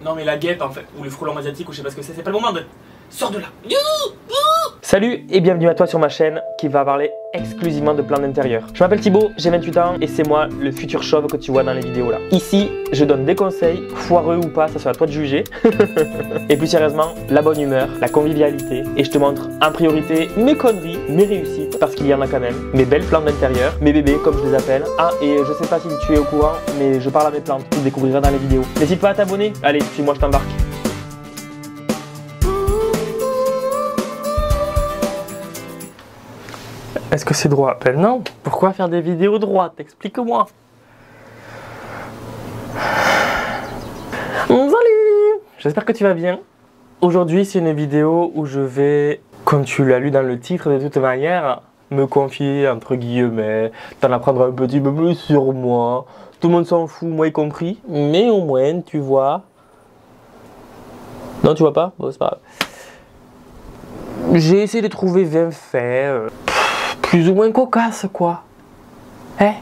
Non mais la guêpe en fait, ou le frelon asiatique ou je sais pas ce que c'est pas le moment de... Sors de là. Salut et bienvenue à toi sur ma chaîne qui va parler exclusivement de plantes d'intérieur. Je m'appelle Thibaut, j'ai 28 ans et c'est moi le futur chauve que tu vois dans les vidéos là. Ici, je donne des conseils, foireux ou pas, ça sera à toi de juger. Et plus sérieusement, la bonne humeur, la convivialité et je te montre en priorité mes conneries, mes réussites, parce qu'il y en a quand même, mes belles plantes d'intérieur, mes bébés comme je les appelle. Ah et je sais pas si tu es au courant, mais je parle à mes plantes, tu le découvriras dans les vidéos. N'hésite pas à t'abonner, allez, suis-moi, je t'embarque. Est-ce que c'est droit? Ben non. Pourquoi faire des vidéos droites? Explique-moi. Salut! J'espère que tu vas bien. Aujourd'hui, c'est une vidéo où je vais, comme tu l'as lu dans le titre de toute manière, me confier, entre guillemets, t'en apprendre un petit peu plus sur moi. Tout le monde s'en fout, moi y compris. Mais au moins, tu vois... Non, tu vois pas? Bon, c'est pas grave. J'ai essayé de trouver 20 faits... plus ou moins cocasse quoi. Hein?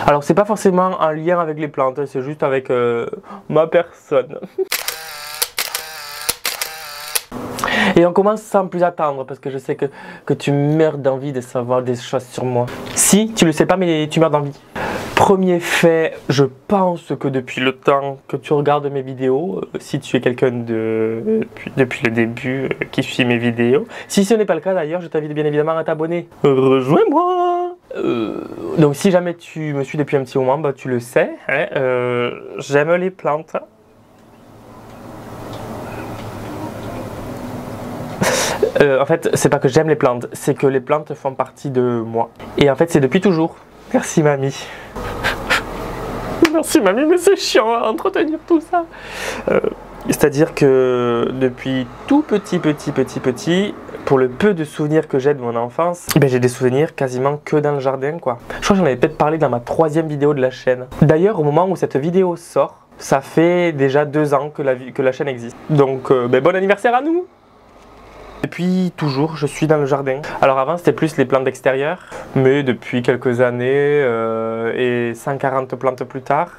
Alors c'est pas forcément en lien avec les plantes, c'est juste avec ma personne. Et on commence sans plus attendre parce que je sais que tu meurs d'envie de savoir des choses sur moi. Si, tu le sais pas mais tu meurs d'envie. Premier fait, je pense que depuis le temps que tu regardes mes vidéos, si tu es quelqu'un depuis le début qui suit mes vidéos, si ce n'est pas le cas d'ailleurs, je t'invite bien évidemment à t'abonner. Rejoins-moi. Donc si jamais tu me suis depuis un petit moment, bah, tu le sais, hein, j'aime les plantes. En fait, c'est pas que j'aime les plantes, c'est que les plantes font partie de moi. Et en fait, c'est depuis toujours. Merci mamie. Merci mamie, mais c'est chiant à entretenir tout ça. C'est-à-dire que depuis tout petit, pour le peu de souvenirs que j'ai de mon enfance, ben j'ai des souvenirs quasiment que dans le jardin quoi. Je crois que j'en avais peut-être parlé dans ma 3e vidéo de la chaîne. D'ailleurs, au moment où cette vidéo sort, ça fait déjà 2 ans que la chaîne existe. Donc, ben, bon anniversaire à nous! Depuis toujours, je suis dans le jardin. Alors avant, c'était plus les plantes d'extérieur, mais depuis quelques années et 140 plantes plus tard,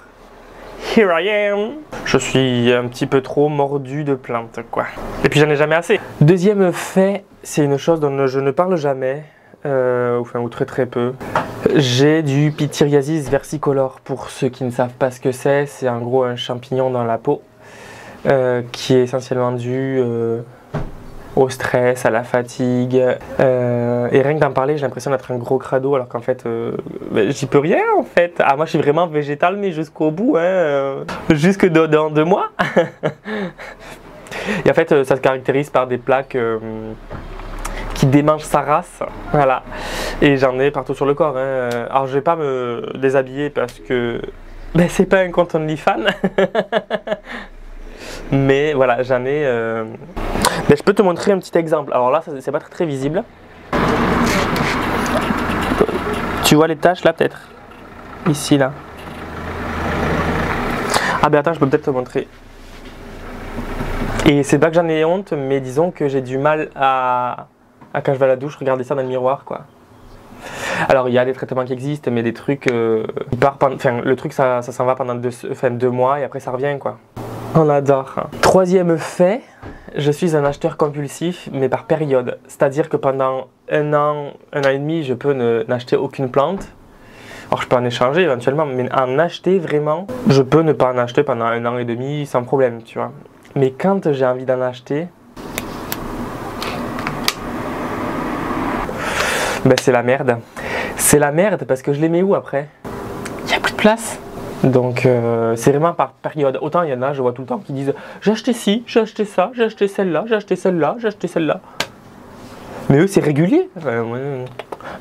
here I am. Je suis un petit peu trop mordu de plantes, quoi. Et puis j'en ai jamais assez. Deuxième fait, c'est une chose dont je ne parle jamais, ou très peu. J'ai du pityriasis versicolore. Pour ceux qui ne savent pas ce que c'est en gros un champignon dans la peau qui est essentiellement dû au stress, à la fatigue, et rien que d'en parler j'ai l'impression d'être un gros crado alors qu'en fait ben, j'y peux rien en fait. Ah moi je suis vraiment végétal mais jusqu'au bout, hein, jusque dans 2 mois. Et en fait ça se caractérise par des plaques qui démangent sa race, voilà, et j'en ai partout sur le corps, hein. Alors je vais pas me déshabiller parce que ben, c'est pas un compte OnlyFans. Mais voilà, j'en ai... Mais je peux te montrer un petit exemple. Alors là, c'est pas très visible. Tu vois les taches là peut-être? Ici, là. Ah ben attends, je peux peut-être te montrer. Et c'est pas que j'en ai honte, mais disons que j'ai du mal à quand je vais à la douche, regarder ça dans le miroir, quoi. Alors il y a des traitements qui existent, mais des trucs... le truc, ça s'en va pendant 2 mois et après ça revient, quoi. On adore. 3e fait, je suis un acheteur compulsif, mais par période. C'est-à-dire que pendant 1 an et demi, je peux n'acheter aucune plante. Alors je peux en échanger éventuellement, mais en acheter vraiment, je peux ne pas en acheter pendant 1 an et demi sans problème, tu vois. Mais quand j'ai envie d'en acheter, ben c'est la merde. C'est la merde parce que je les mets où après? Il n'y a plus de place. Donc c'est vraiment par période. Autant il y en a, je vois tout le temps qui disent j'ai acheté ci, j'ai acheté ça, j'ai acheté celle-là, j'ai acheté celle-là, j'ai acheté celle-là. Mais eux c'est régulier.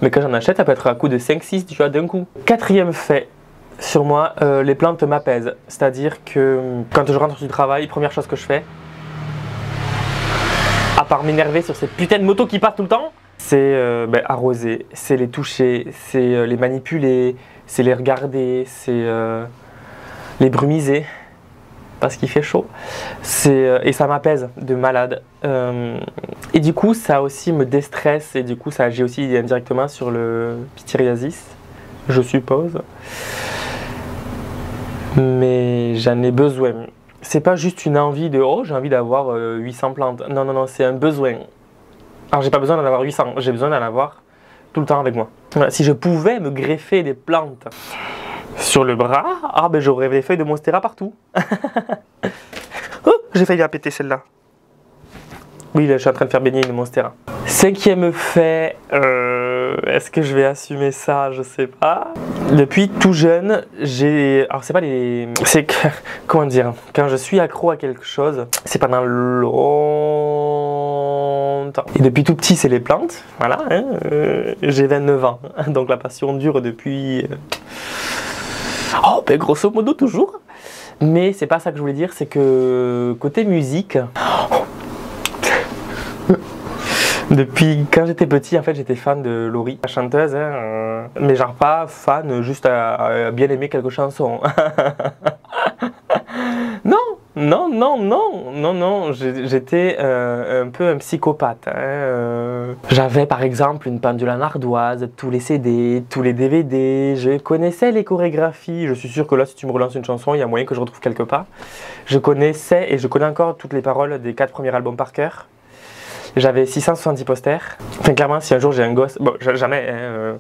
Mais quand j'en achète, ça peut être à coup de 5-6 tu vois d'un coup. 4e fait sur moi, les plantes m'apaisent. C'est-à-dire que quand je rentre du travail, première chose que je fais, à part m'énerver sur ces putains de motos qui passent tout le temps, c'est ben, arroser, c'est les toucher, c'est les manipuler, c'est les regarder, c'est les brumiser parce qu'il fait chaud. Et ça m'apaise de malade. Et du coup, ça aussi me déstresse et du coup, ça agit aussi indirectement sur le pityriasis, je suppose. Mais j'en ai besoin. c'est pas juste une envie de oh j'ai envie d'avoir 800 plantes. Non, non, non, c'est un besoin. Alors j'ai pas besoin d'en avoir 800, j'ai besoin d'en avoir tout le temps avec moi. Voilà, si je pouvais me greffer des plantes sur le bras, ah ben j'aurais des feuilles de monstera partout. Oh, j'ai failli la péter celle-là. Oui, là, je suis en train de faire baigner une monstera. 5e fait, est-ce que je vais assumer ça? Je sais pas. Depuis tout jeune, j'ai... Alors c'est pas les... C'est que... Comment dire? Quand je suis accro à quelque chose, c'est pendant longtemps. Et depuis tout petit, c'est les plantes. Voilà, hein, j'ai 29 ans. Donc la passion dure depuis... Oh, ben grosso modo toujours. Mais c'est pas ça que je voulais dire, c'est que côté musique... Depuis quand j'étais petit, en fait, j'étais fan de Laurie, la chanteuse, hein, mais genre pas fan, juste à bien aimer quelques chansons. Non, non, non, non, non, non, j'étais un peu un psychopathe. Hein, J'avais par exemple une pendule en ardoise, tous les CD, tous les DVD, je connaissais les chorégraphies. Je suis sûr que là, si tu me relances une chanson, il y a moyen que je retrouve quelque part. Je connaissais et je connais encore toutes les paroles des 4 premiers albums par cœur. J'avais 670 posters. Enfin, clairement, si un jour j'ai un gosse, bon, jamais, hein,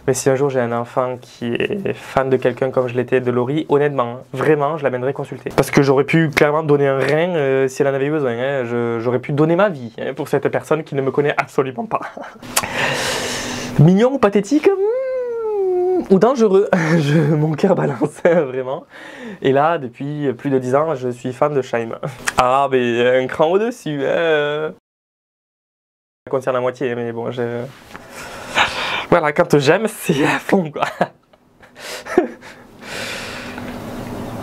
mais si un jour j'ai un enfant qui est fan de quelqu'un comme je l'étais de Laurie, honnêtement, vraiment, je l'amènerais consulter. Parce que j'aurais pu clairement donner un rein si elle en avait eu besoin. Hein. J'aurais pu donner ma vie hein, pour cette personne qui ne me connaît absolument pas. Mignon ou pathétique ou dangereux, mon cœur balance, vraiment. Et là, depuis plus de 10 ans, je suis fan de Shaim. Ah, mais un cran au-dessus, hein. Ça concerne la moitié, mais bon, voilà, quand j'aime, c'est à fond, quoi.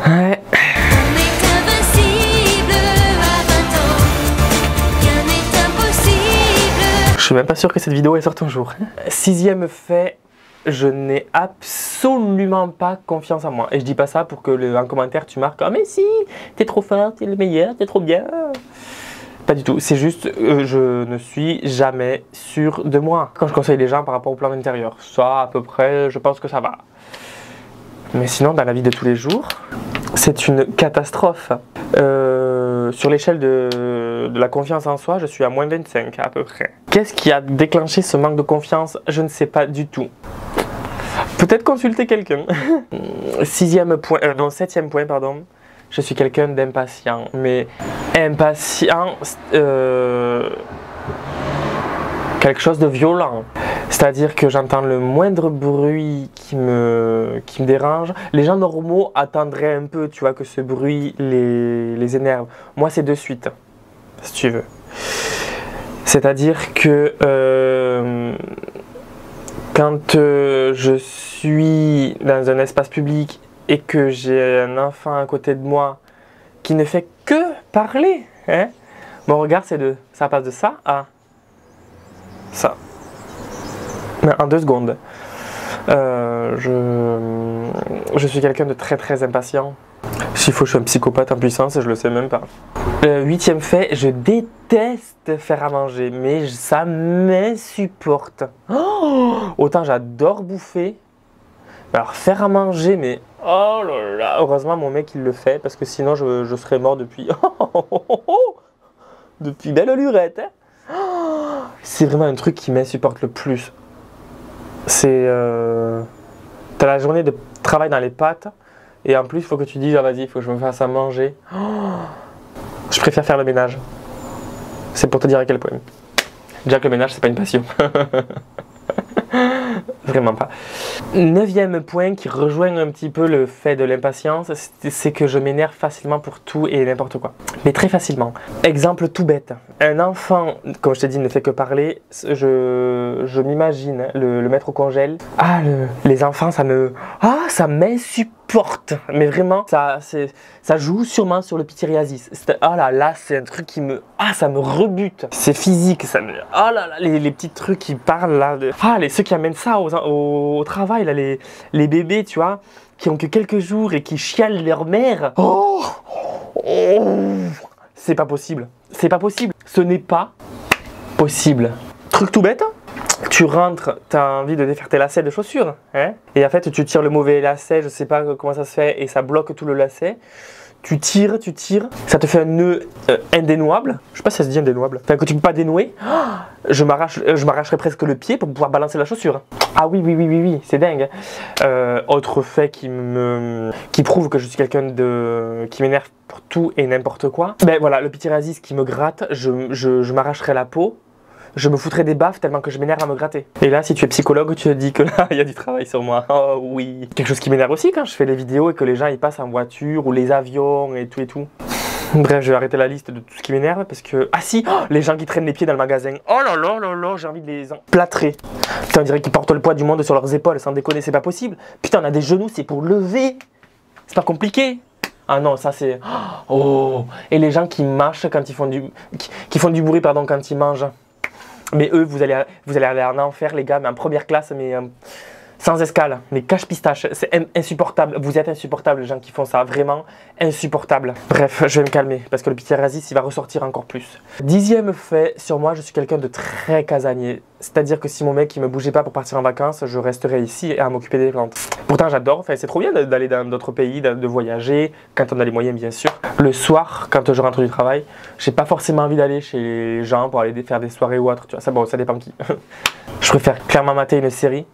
Ouais. Je suis même pas sûr que cette vidéo elle sorte un jour. 6e fait, je n'ai absolument pas confiance en moi. Et je dis pas ça pour que en commentaire tu marques « Ah mais si, t'es trop fort, t'es le meilleur, t'es trop bien ». Pas du tout, c'est juste je ne suis jamais sûr de moi. Quand je conseille les gens par rapport au plan intérieur, ça à peu près, je pense que ça va. Mais sinon, dans la vie de tous les jours, c'est une catastrophe. Sur l'échelle de la confiance en soi, je suis à moins 25 à peu près. Qu'est-ce qui a déclenché ce manque de confiance? Je ne sais pas du tout. Peut-être consulter quelqu'un. 7e point, pardon. Je suis quelqu'un d'impatient, mais impatient, quelque chose de violent. C'est-à-dire que j'entends le moindre bruit qui me dérange. Les gens normaux attendraient un peu, tu vois, que ce bruit les énerve. Moi, c'est de suite, si tu veux. C'est-à-dire que quand je suis dans un espace public et que j'ai un enfant à côté de moi qui ne fait que parler, hein, mon regard c'est ça passe de ça à ça. Mais en 2 secondes. Je suis quelqu'un de très très impatient. S'il faut, je suis un psychopathe en puissance, je le sais même pas. 8e fait, je déteste faire à manger, mais ça m'insupporte. Oh, autant j'adore bouffer. Alors faire à manger, mais oh là là, heureusement mon mec il le fait parce que sinon je serais mort depuis depuis belle lurette. Hein. C'est vraiment un truc qui m'insupporte le plus. C'est t'as la journée de travail dans les pattes et en plus il faut que tu dises ah vas-y il faut que je me fasse à manger. Je préfère faire le ménage. C'est pour te dire à quel point. Déjà que le ménage c'est pas une passion. Vraiment pas. 9e point qui rejoint un petit peu le fait de l'impatience, c'est que je m'énerve facilement pour tout et n'importe quoi. Mais très facilement. Exemple tout bête. Un enfant, comme je t'ai dit, ne fait que parler. Je m'imagine le mettre au congèle. Ah, les enfants, ça m'insupporte. Mais vraiment, ça joue sûrement sur le pityriasis. Ah là, c'est un truc qui ça me rebute. C'est physique. Ah là, les petits trucs qui parlent là. Ceux qui amènent ça au travail, là, les bébés, tu vois, qui ont que quelques jours et qui chialent leur mère. C'est pas possible. C'est pas possible. Ce n'est pas possible. Truc tout bête. Tu rentres, tu as envie de défaire tes lacets de chaussures, hein, et en fait tu tires le mauvais lacet, je sais pas comment ça se fait, et ça bloque tout le lacet. tu tires, ça te fait un nœud indénouable. Je sais pas si ça se dit indénouable. Enfin, que tu peux pas dénouer. Je m'arracherais presque le pied pour pouvoir balancer la chaussure. Ah oui, c'est dingue. Autre fait qui prouve que je suis quelqu'un qui m'énerve pour tout et n'importe quoi. Ben voilà, le pityriasis qui me gratte, je m'arracherais la peau. Je me foutrais des baffes tellement que je m'énerve à me gratter. Et là, si tu es psychologue, tu te dis que là, il y a du travail sur moi. Oh oui. Quelque chose qui m'énerve aussi quand je fais les vidéos et que les gens ils passent en voiture ou les avions et tout. Bref, je vais arrêter la liste de tout ce qui m'énerve parce que... Ah si, les gens qui traînent les pieds dans le magasin. Oh là là, j'ai envie de les plâtrer. Putain, on dirait qu'ils portent le poids du monde sur leurs épaules, sans déconner, c'est pas possible. Putain, on a des genoux, c'est pour lever. C'est pas compliqué. Ah non, ça c'est... Oh. Et les gens qui mâchent quand ils font qui font du bruit, pardon, quand ils mangent. Mais eux, vous allez aller en enfer, les gars, mais en première classe, mais sans escale. Mais cache-pistache, c'est insupportable. Vous êtes insupportables, les gens qui font ça, vraiment insupportable. Bref, je vais me calmer, parce que le pityriasis, il va ressortir encore plus. 10e fait, sur moi, je suis quelqu'un de très casanier. C'est-à-dire que si mon mec, il me bougeait pas pour partir en vacances, je resterais ici à m'occuper des plantes. Pourtant, j'adore, enfin, c'est trop bien d'aller dans d'autres pays, de voyager, quand on a les moyens, bien sûr. Le soir, quand je rentre du travail, j'ai pas forcément envie d'aller chez les gens pour aller faire des soirées ou autre, tu vois. Ça, bon, ça dépend qui. Je préfère clairement mater une série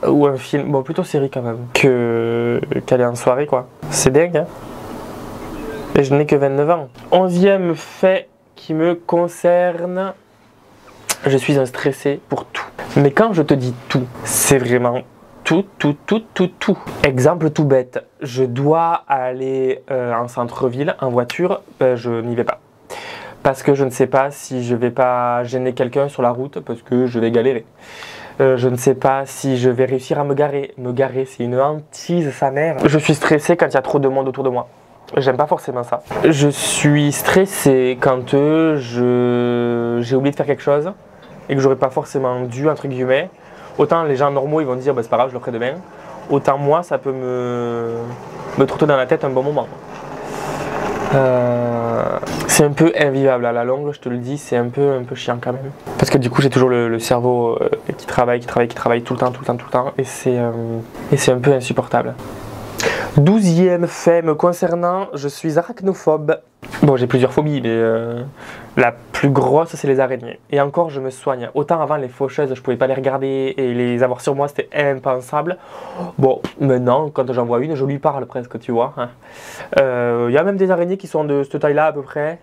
ou un film, bon, plutôt série quand même, qu'aller en soirée, quoi. C'est dingue, hein. Et je n'ai que 29 ans. 11e fait qui me concerne, je suis un stressé pour tout. Mais quand je te dis tout, c'est vraiment tout. Exemple tout bête, je dois aller en centre-ville en voiture, je n'y vais pas. Parce que je ne sais pas si je vais pas gêner quelqu'un sur la route, parce que je vais galérer. Je ne sais pas si je vais réussir à me garer. Me garer, c'est une hantise, sa mère. Je suis stressé quand il y a trop de monde autour de moi. J'aime pas forcément ça. Je suis stressé quand j'ai oublié de faire quelque chose et que j'aurais pas forcément dû, entre guillemets. Autant les gens normaux, ils vont dire, bah, c'est pas grave, je le ferai demain. Autant moi, ça peut me trotter dans la tête un bon moment. C'est un peu invivable à la longue, je te le dis, c'est un peu chiant quand même. Parce que du coup, j'ai toujours le cerveau qui travaille tout le temps, et c'est un peu insupportable. 12e fait me concernant, je suis arachnophobe. Bon, j'ai plusieurs phobies, mais la plus grosse, c'est les araignées. Et encore, je me soigne. Autant avant, les faucheuses, je pouvais pas les regarder et les avoir sur moi, c'était impensable. Bon, maintenant, quand j'en vois une, je lui parle presque, tu vois. Y a même des araignées qui sont de cette taille-là à peu près,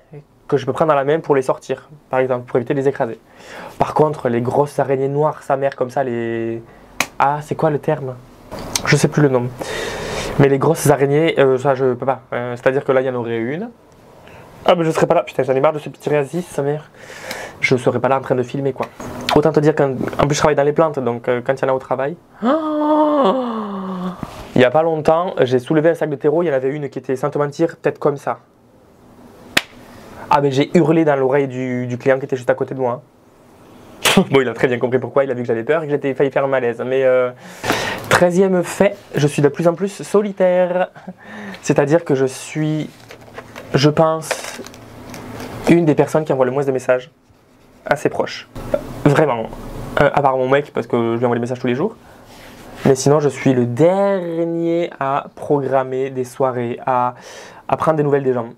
que je peux prendre dans la main pour les sortir, par exemple, pour éviter de les écraser. Par contre, les grosses araignées noires, sa mère, comme ça, les... Ah, c'est quoi le terme? Je sais plus le nom. Mais les grosses araignées, ça je peux pas. C'est-à-dire que là, il y en aurait une. Ah, mais je serais pas là. Putain, j'en ai marre de ce pityriasis, sa mère. Je serais pas là en train de filmer, quoi. Autant te dire qu'en plus, je travaille dans les plantes, donc quand il y en a au travail. Il y a pas longtemps, j'ai soulevé un sac de terreau. Il y en avait une qui était, sans te mentir, peut-être comme ça. Ah, mais j'ai hurlé dans l'oreille du client qui était juste à côté de moi. Bon, il a très bien compris pourquoi. Il a vu que j'avais peur et que j'étais failli faire un malaise. Mais 13e fait, je suis de plus en plus solitaire. C'est-à-dire que je suis, je pense, une des personnes qui envoie le moins de messages à ses proches. Vraiment. À part mon mec, parce que je lui envoie des messages tous les jours. Mais sinon, je suis le dernier à programmer des soirées, à prendre des nouvelles des gens.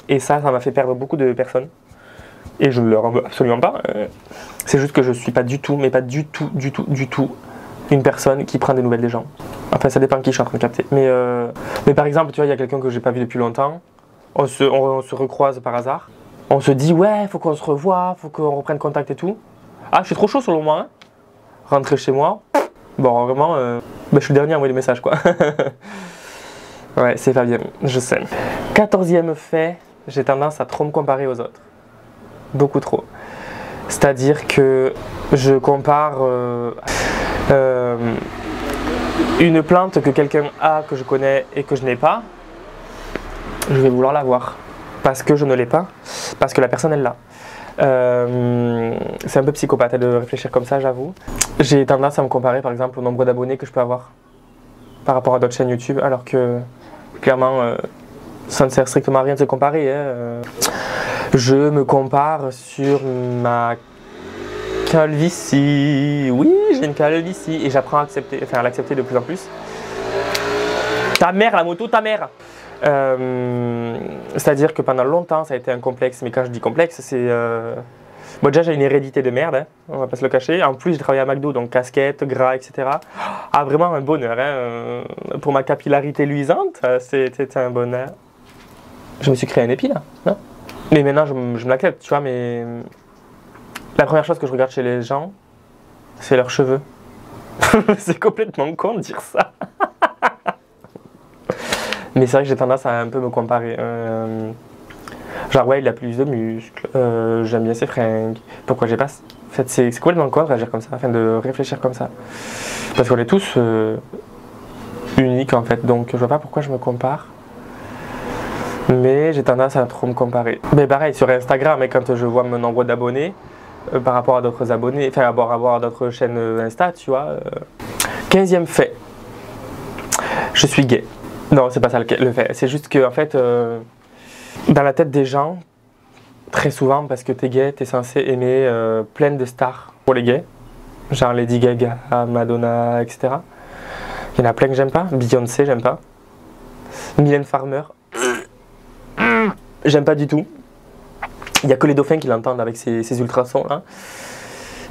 Et ça m'a fait perdre beaucoup de personnes. Et je ne leur en veux absolument pas. C'est juste que je ne suis pas du tout, mais pas du tout, une personne qui prend des nouvelles des gens. Enfin, ça dépend qui je suis en train de capter. Mais par exemple, tu vois, il y a quelqu'un que j'ai pas vu depuis longtemps. On se recroise par hasard. On se dit, ouais, faut qu'on se revoie, faut qu'on reprenne contact et tout. Ah, je suis trop chaud selon moi. Hein. Rentrer chez moi. Bon, vraiment, je suis le dernier à envoyer des messages, quoi. Ouais, c'est pas bien, je sais. 14e fait, j'ai tendance à trop me comparer aux autres. Beaucoup trop. C'est-à-dire que je compare une plante que quelqu'un a, que je connais et que je n'ai pas, je vais vouloir l'avoir. Parce que je ne l'ai pas, parce que la personne elle l'a. C'est un peu psychopathe de réfléchir comme ça, j'avoue. J'ai tendance à me comparer par exemple au nombre d'abonnés que je peux avoir par rapport à d'autres chaînes YouTube, alors que clairement ça ne sert strictement à rien de se comparer. Hein. Je me compare sur ma calvitie. Oui, j'ai une calvitie et j'apprends à l'accepter de plus en plus. Ta mère, la moto, ta mère. C'est-à-dire que pendant longtemps, ça a été un complexe. Mais quand je dis complexe, c'est... Bon, déjà, j'ai une hérédité de merde, hein, on va pas se le cacher. En plus, j'ai travaillé à McDo, donc casquette, gras, etc. Ah, vraiment un bonheur. Hein. Pour ma capillarité luisante, c'était un bonheur. Je me suis créé un épi, là. Non, mais maintenant, je me l'accepte, tu vois, mais... La première chose que je regarde chez les gens, c'est leurs cheveux. C'est complètement con de dire ça. Mais c'est vrai que j'ai tendance à un peu me comparer. Genre, ouais, il a plus de muscles, j'aime bien ses fringues. Pourquoi j'ai pas... En fait, c'est complètement con de réagir comme ça, enfin de réfléchir comme ça. Parce qu'on est tous uniques en fait, donc je vois pas pourquoi je me compare. Mais j'ai tendance à trop me comparer. Mais pareil, sur Instagram, et quand je vois mon nombre d'abonnés, par rapport à d'autres abonnés, enfin à rapport à d'autres chaînes Insta, tu vois. 15e fait. Je suis gay. Non, c'est pas ça le fait. C'est juste que, en fait, dans la tête des gens, très souvent, parce que t'es gay, t'es censé aimer plein de stars pour les gays. Genre Lady Gaga, Madonna, etc. Il y en a plein que j'aime pas. Beyoncé, j'aime pas. Mylène Farmer, j'aime pas du tout. Il n'y a que les dauphins qui l'entendent avec ces ultrasons là.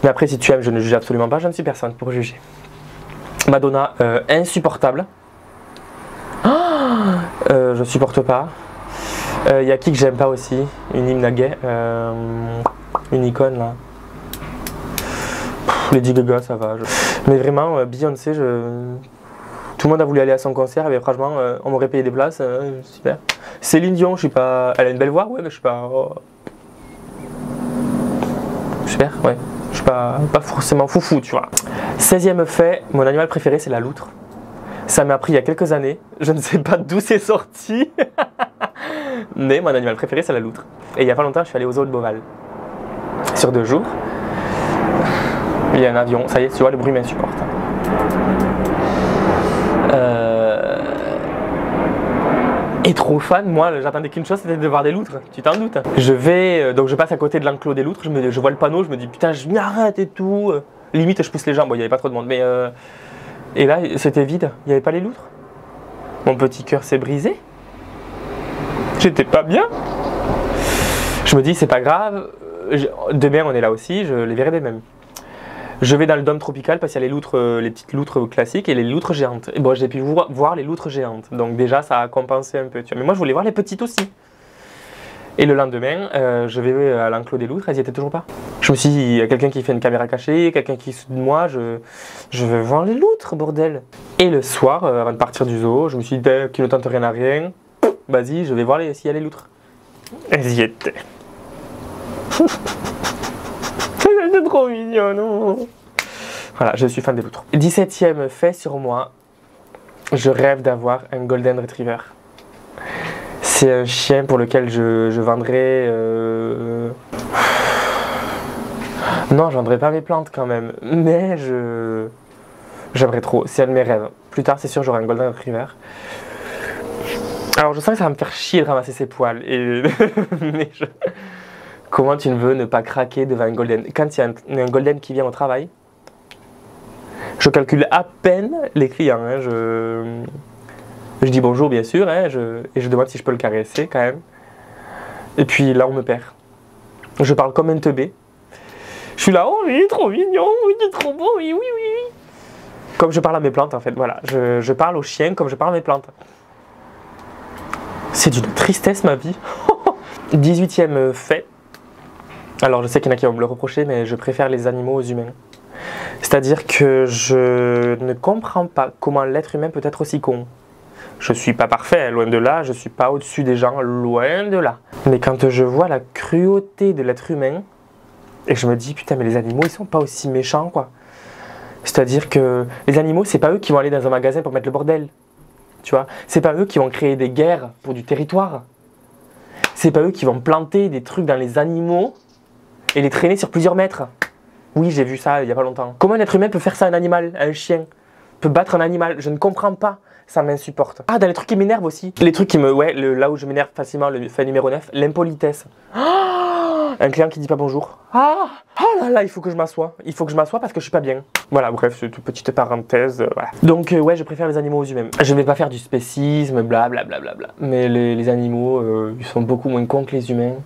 Mais après, si tu aimes, je ne juge absolument pas, je ne suis personne pour juger. Madonna, insupportable. Je supporte pas. Il y a qui que j'aime pas aussi, une hymne gay, une icône là. Lady Gaga, ça va. Mais vraiment, Beyoncé, tout le monde a voulu aller à son concert, et franchement, on m'aurait payé des places, super. Céline Dion, je suis pas. Elle a une belle voix, ouais, mais je suis pas. Oh. Super, ouais. Je suis pas forcément foufou, tu vois. 16e fait, mon animal préféré, c'est la loutre. Ça m'a appris il y a quelques années. Je ne sais pas d'où c'est sorti. Mais mon animal préféré, c'est la loutre. Et il n'y a pas longtemps, je suis allé au zoo de Beauval. Sur 2 jours. Il y a un avion. Ça y est, tu vois, le bruit m'insupporte. Et trop fan, moi, j'attendais qu'une chose, c'était de voir des loutres. Tu t'en doutes. Donc je passe à côté de l'enclos des loutres. Je vois le panneau, je me dis putain, je m'arrête et tout. Limite, je pousse les gens. Bon, il n'y avait pas trop de monde, mais... Et là, c'était vide, il n'y avait pas les loutres. Mon petit cœur s'est brisé. J'étais pas bien. Je me dis, c'est pas grave. Demain, on est là aussi, je les verrai des mêmes. Je vais dans le dôme tropical parce qu'il y a les loutres, les petites loutres classiques et les loutres géantes. Et bon, j'ai pu voir les loutres géantes. Donc déjà, ça a compensé un peu. Tu vois. Mais moi, je voulais voir les petites aussi. Et le lendemain, je vais à l'enclos des loutres, elles n'y étaient toujours pas. Je me suis dit, il y a quelqu'un qui fait une caméra cachée, quelqu'un qui est de moi, je veux voir les loutres, bordel. Et le soir, avant de partir du zoo, je me suis dit, qui ne tente rien à rien, vas-y, je vais voir s'il y a les loutres. Elles y étaient. C'est trop mignon, non? Voilà, je suis fan des loutres. 17e fait sur moi, je rêve d'avoir un Golden Retriever. C'est un chien pour lequel je vendrais... Non, je vendrais pas mes plantes quand même, mais j'aimerais trop, c'est un de mes rêves. Plus tard, c'est sûr, j'aurai un Golden Retriever. Alors, je sens que ça va me faire chier de ramasser ses poils. Mais comment tu ne veux ne pas craquer devant un Golden? Quand il y a un Golden qui vient au travail, je calcule à peine les clients. Hein. Je dis bonjour bien sûr, hein, et je demande si je peux le caresser quand même. Et puis là on me perd. Je parle comme un teubé. Je suis là, oh il est trop mignon, il est trop beau, oui, oui, oui, oui. Comme je parle à mes plantes en fait, voilà. Je parle aux chiens comme je parle à mes plantes. C'est d'une tristesse ma vie. 18e fait. Alors je sais qu'il y en a qui vont me le reprocher, mais je préfère les animaux aux humains. C'est-à-dire que je ne comprends pas comment l'être humain peut être aussi con. Je suis pas parfait, loin de là, je suis pas au-dessus des gens, loin de là. Mais quand je vois la cruauté de l'être humain, et je me dis, putain, mais les animaux, ils sont pas aussi méchants, quoi. C'est-à-dire que les animaux, c'est pas eux qui vont aller dans un magasin pour mettre le bordel. Tu vois, c'est pas eux qui vont créer des guerres pour du territoire. C'est pas eux qui vont planter des trucs dans les animaux et les traîner sur plusieurs mètres. Oui, j'ai vu ça il y a pas longtemps. Comment un être humain peut faire ça à un animal, à un chien? Peut battre un animal? Je ne comprends pas. Ça m'insupporte. Ah, dans les trucs qui m'énervent aussi. Les trucs qui me... Ouais, là où je m'énerve facilement, le fait numéro 9, l'impolitesse. Oh, Un client qui dit pas bonjour. Ah, oh là là, il faut que je m'assoie. Il faut que je m'assoie parce que je suis pas bien. Voilà, bref, c'est une petite parenthèse. Voilà. Donc, ouais, je préfère les animaux aux humains. Je vais pas faire du spécisme, blablabla. Mais les animaux, ils sont beaucoup moins cons que les humains.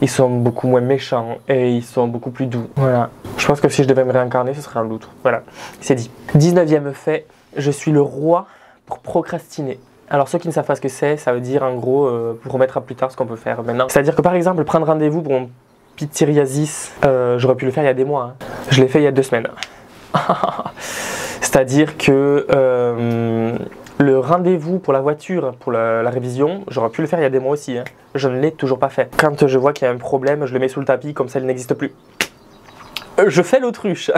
Ils sont beaucoup moins méchants et ils sont beaucoup plus doux. Voilà. Je pense que si je devais me réincarner, ce serait un loutre. Voilà, c'est dit. 19e fait, je suis le roi pour procrastiner. Alors ceux qui ne savent pas ce que c'est, ça veut dire en gros pour remettre à plus tard ce qu'on peut faire maintenant. C'est-à-dire que par exemple, prendre rendez-vous pour mon pityriasis, j'aurais pu le faire il y a des mois. Hein. Je l'ai fait il y a 2 semaines. C'est-à-dire que le rendez-vous pour la voiture, pour la révision, j'aurais pu le faire il y a des mois aussi. Hein. Je ne l'ai toujours pas fait. Quand je vois qu'il y a un problème, je le mets sous le tapis comme ça il n'existe plus. Je fais l'autruche.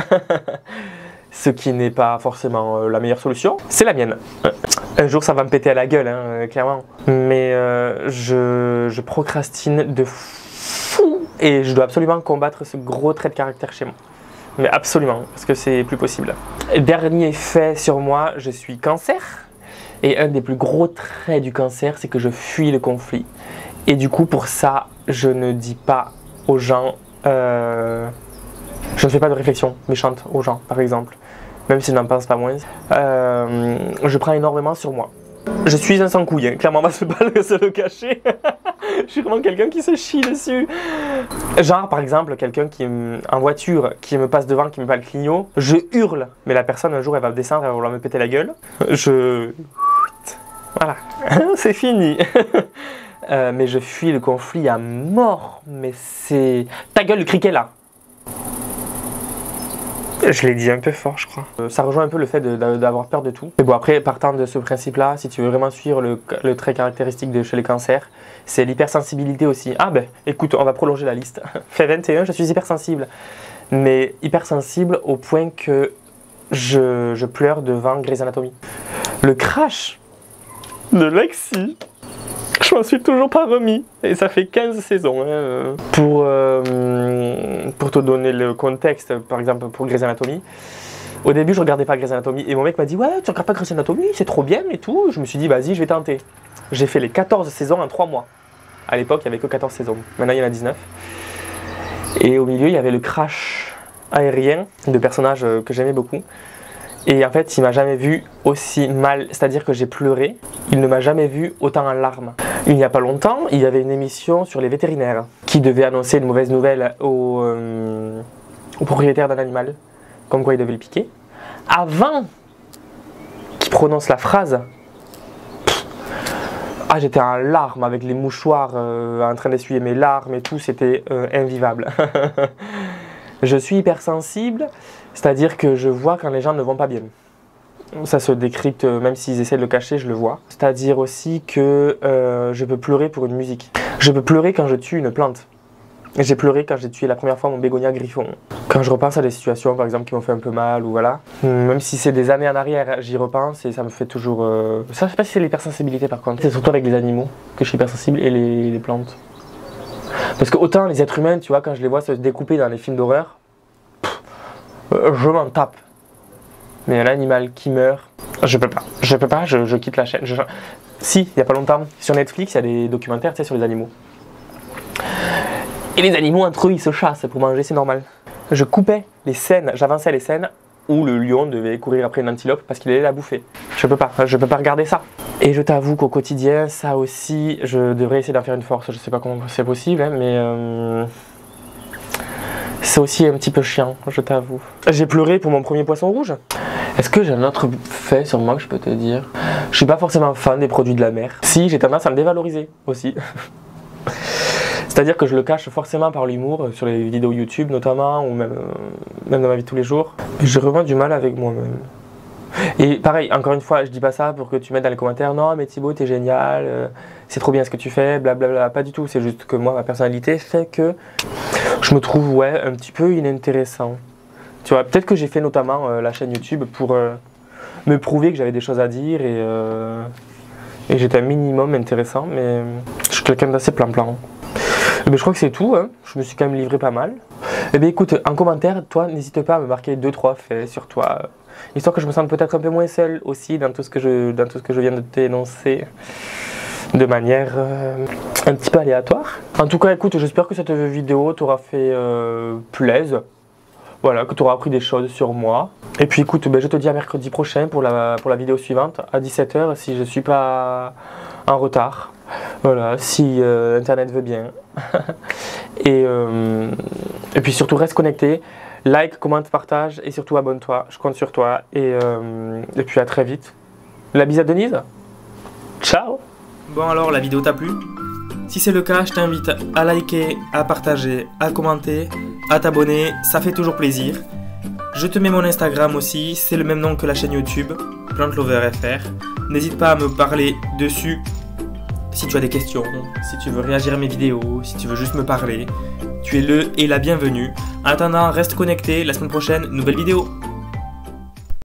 Ce qui n'est pas forcément la meilleure solution, c'est la mienne. Un jour ça va me péter à la gueule, hein, clairement. Mais je procrastine de fou et je dois absolument combattre ce gros trait de caractère chez moi. Mais absolument, parce que c'est plus possible. Dernier fait sur moi, je suis cancer. Et un des plus gros traits du cancer, c'est que je fuis le conflit. Et du coup, pour ça, je ne dis pas aux gens... je ne fais pas de réflexion méchante aux gens, par exemple. Même si je n'en pense pas moins. Je prends énormément sur moi. Je suis un sans-couille, hein. Clairement, on va se le cacher. Je suis vraiment quelqu'un qui se chie dessus. Genre, par exemple, quelqu'un qui en voiture, qui me passe devant, qui me bat le clignot, je hurle. Mais la personne, un jour, elle va descendre, elle va vouloir me péter la gueule. Voilà, c'est fini. Mais je fuis le conflit à mort. Mais c'est... Ta gueule, le criquet, là. Je l'ai dit un peu fort, je crois. Ça rejoint un peu le fait d'avoir peur de tout. Mais bon, après, partant de ce principe-là, si tu veux vraiment suivre le trait caractéristique de chez les cancers, c'est l'hypersensibilité aussi. Ah ben, écoute, on va prolonger la liste. Fait 21, je suis hypersensible. Mais hypersensible au point que je pleure devant Grey's Anatomy. Le crash de Lexi, je m'en suis toujours pas remis. Et ça fait 15 saisons. Hein. Pour te donner le contexte, par exemple pour Grey's Anatomy, au début je regardais pas Grey's Anatomy et mon mec m'a dit ouais, tu regardes pas Grey's Anatomy, c'est trop bien et tout. Je me suis dit vas-y, je vais tenter. J'ai fait les 14 saisons en 3 mois. À l'époque, il n'y avait que 14 saisons. Maintenant, il y en a 19. Et au milieu, il y avait le crash aérien de personnages que j'aimais beaucoup. Et en fait, il m'a jamais vu aussi mal, c'est-à-dire que j'ai pleuré. Il ne m'a jamais vu autant en larmes. Il n'y a pas longtemps, il y avait une émission sur les vétérinaires qui devait annoncer une mauvaise nouvelle au propriétaire d'un animal, comme quoi il devait le piquer. Avant qu'il prononce la phrase, j'étais en larmes avec les mouchoirs en train d'essuyer mes larmes et tout, c'était invivable. Je suis hypersensible, c'est-à-dire que je vois quand les gens ne vont pas bien. Ça se décrypte, même s'ils essaient de le cacher, je le vois. C'est-à-dire aussi que je peux pleurer pour une musique. Je peux pleurer quand je tue une plante. J'ai pleuré quand j'ai tué la première fois mon bégonia griffon. Quand je repense à des situations, par exemple, qui m'ont fait un peu mal ou voilà, même si c'est des années en arrière, j'y repense et ça me fait toujours... Ça, je sais pas si c'est l'hypersensibilité par contre. C'est surtout avec les animaux que je suis hypersensible et les plantes. Parce que autant les êtres humains, tu vois, quand je les vois se découper dans les films d'horreur, je m'en tape. Mais un animal qui meurt, je peux pas. Je quitte la chaîne. Si, il y a pas longtemps, sur Netflix, il y a des documentaires, tu sais, sur les animaux. Et les animaux entre eux, ils se chassent pour manger, c'est normal. Je coupais les scènes, j'avançais les scènes où le lion devait courir après une antilope parce qu'il allait la bouffer. Je peux pas regarder ça. Et je t'avoue qu'au quotidien, ça aussi, je devrais essayer d'en faire une force. Je sais pas comment c'est possible, hein, mais c'est aussi un petit peu chiant, je t'avoue. J'ai pleuré pour mon premier poisson rouge. Est-ce que j'ai un autre fait sur moi que je peux te dire? Je suis pas forcément fan des produits de la mer. Si, j'ai tendance à me dévaloriser aussi. C'est-à-dire que je le cache forcément par l'humour, sur les vidéos YouTube notamment, ou même dans ma vie de tous les jours. J'ai vraiment du mal avec moi-même. Et pareil, encore une fois, je dis pas ça pour que tu mettes dans les commentaires « Non mais Thibaut, t'es génial, c'est trop bien ce que tu fais, blablabla ». Pas du tout, c'est juste que moi, ma personnalité fait que je me trouve un petit peu inintéressant. Tu vois, peut-être que j'ai fait notamment la chaîne YouTube pour me prouver que j'avais des choses à dire et j'étais un minimum intéressant, mais je suis quelqu'un d'assez plan-plan. Mais je crois que c'est tout, hein. Je me suis quand même livré pas mal. Eh bien écoute, en commentaire, toi, n'hésite pas à me marquer 2-3 faits sur toi, histoire que je me sente peut-être un peu moins seul aussi dans tout ce que je viens de t'énoncer. de manière un petit peu aléatoire. En tout cas, écoute, j'espère que cette vidéo t'aura fait plaisir. Voilà, que tu auras appris des choses sur moi. Et puis écoute, je te dis à mercredi prochain pour la vidéo suivante, à 17 h si je ne suis pas en retard. Voilà, si Internet veut bien. et puis surtout, reste connecté. Like, commente, partage et surtout abonne-toi. Je compte sur toi. Et puis à très vite. La bise à Denise. Ciao. Bon alors, la vidéo t'a plu? Si c'est le cas, je t'invite à liker, à partager, à commenter, à t'abonner, ça fait toujours plaisir. Je te mets mon Instagram aussi, c'est le même nom que la chaîne YouTube, PlantLoverFR. N'hésite pas à me parler dessus si tu as des questions, si tu veux réagir à mes vidéos, si tu veux juste me parler. Tu es le et la bienvenue. En attendant, reste connecté, la semaine prochaine, nouvelle vidéo.